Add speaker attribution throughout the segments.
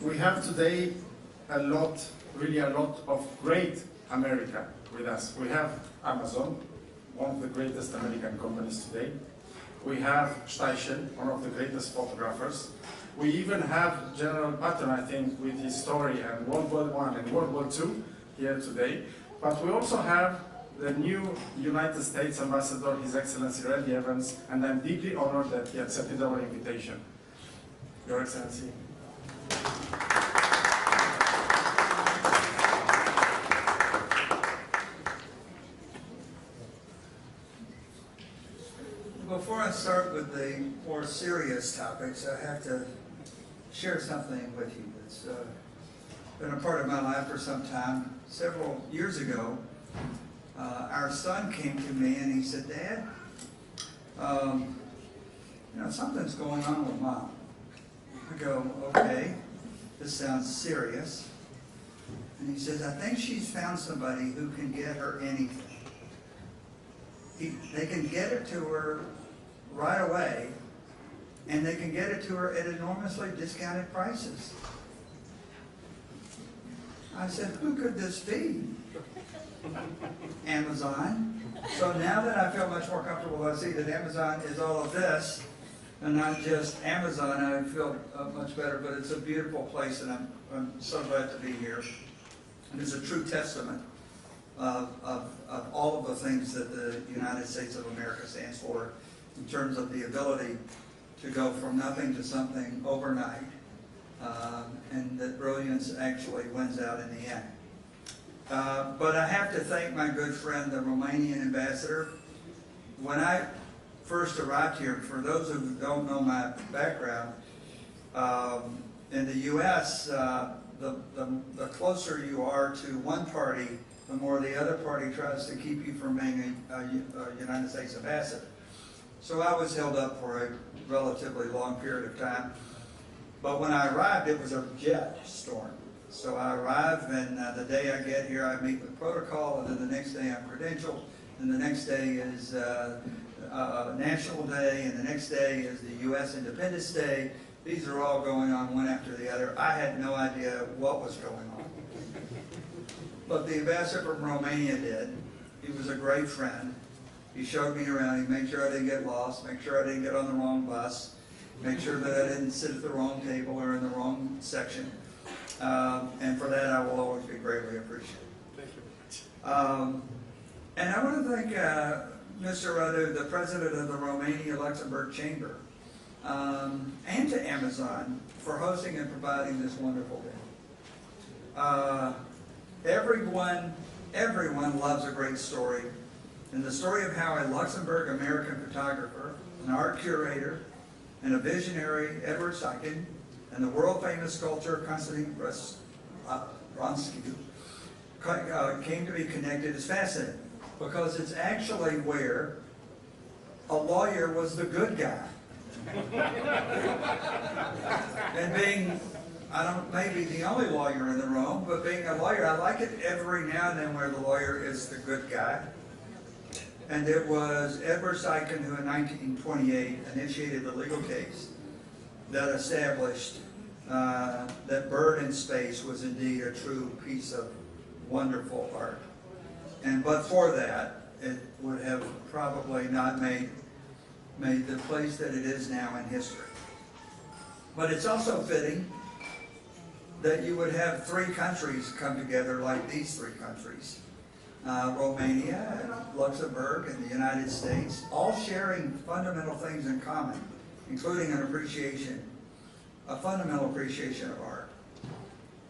Speaker 1: We have today a lot, really a lot of great America with us. We have Amazon, one of the greatest American companies today. We have Steichen, one of the greatest photographers. We even have General Patton, I think, with his story and World War I and World War II here today. But we also have the new United States Ambassador, His Excellency Randy Evans, and I'm deeply honored that he accepted our invitation. Your Excellency.
Speaker 2: Before I start with the more serious topics, I have to share something with you that's been a part of my life for some time. Several years ago, our son came to me and he said, "Dad, something's going on with Mom." I go, "Okay, this sounds serious." And he says, "I think she's found somebody who can get her anything. They can get it to her right away, and they can get it to her at enormously discounted prices." I said, "Who could this be?" Amazon. So now that I feel much more comfortable, I see that Amazon is all of this, and not just Amazon, I feel much better, but it's a beautiful place, and I'm so glad to be here. And it's a true testament of all of the things that the United States of America stands for in terms of the ability to go from nothing to something overnight, and that brilliance actually wins out in the end. But I have to thank my good friend, the Romanian ambassador. When I first arrived here, for those who don't know my background, in the U.S., the closer you are to one party, the more the other party tries to keep you from being a United States ambassador. So I was held up for a relatively long period of time. But when I arrived, it was a jet storm. So I arrive, and the day I get here, I meet with protocol, and then the next day I'm credentialed, and the next day is National Day, and the next day is the U.S. Independence Day. These are all going on one after the other. I had no idea what was going on. But the ambassador from Romania did. He was a great friend. He showed me around. He made sure I didn't get lost, make sure I didn't get on the wrong bus, make sure that I didn't sit at the wrong table or in the wrong section. And for that, I will always be greatly appreciated.
Speaker 1: Thank you.
Speaker 2: And I want to thank Mr. Rodin, the president of the Romania-Luxembourg Chamber, and to Amazon for hosting and providing this wonderful day. Everyone loves a great story. And the story of how a Luxembourg American photographer, an art curator, and a visionary, Edward Steichen, and the world-famous sculptor Konstantin Brancusi came to be connected is fascinating, because it's actually where a lawyer was the good guy. And being, maybe the only lawyer in the room, but being a lawyer, I like it every now and then where the lawyer is the good guy. And it was Edward Steichen who in 1928 initiated the legal case that established that Bird in Space was indeed a true piece of wonderful art. And but for that, it would have probably not made the place that it is now in history. But it's also fitting that you would have three countries come together like these three countries. Romania, Luxembourg, and the United States, all sharing fundamental things in common, including a fundamental appreciation of art.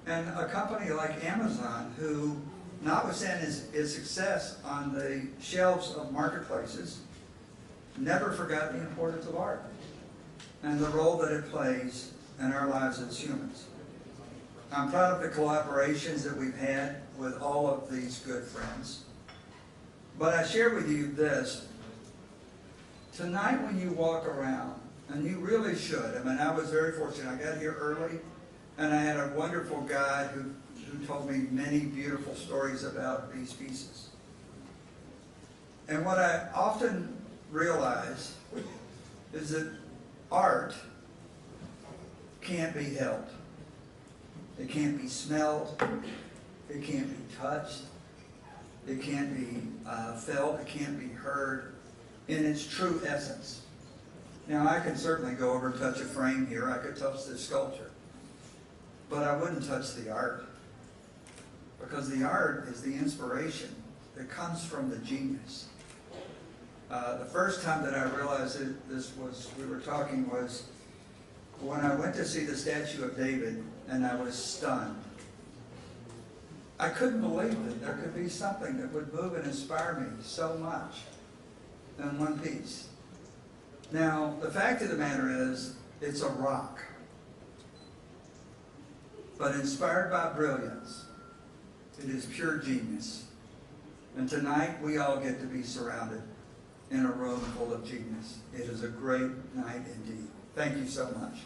Speaker 2: And a company like Amazon, who, notwithstanding its success on the shelves of marketplaces, never forgot the importance of art and the role that it plays in our lives as humans. I'm proud of the collaborations that we've had with all of these good friends. But I share with you this. Tonight when you walk around, and you really should, I mean, I was very fortunate. I got here early, and I had a wonderful guide who told me many beautiful stories about these pieces. And what I often realize is that art can't be held. It can't be smelled. It can't be touched. It can't be felt. It can't be heard in its true essence. Now, I could certainly go over and touch a frame here. I could touch this sculpture. But I wouldn't touch the art. Because the art is the inspiration that comes from the genius. The first time that I realized that we were talking was when I went to see the statue of David, and I was stunned. I couldn't believe that there could be something that would move and inspire me so much in one piece. Now, the fact of the matter is, it's a rock, but inspired by brilliance. It is pure genius. And tonight, we all get to be surrounded in a room full of genius. It is a great night indeed. Thank you so much.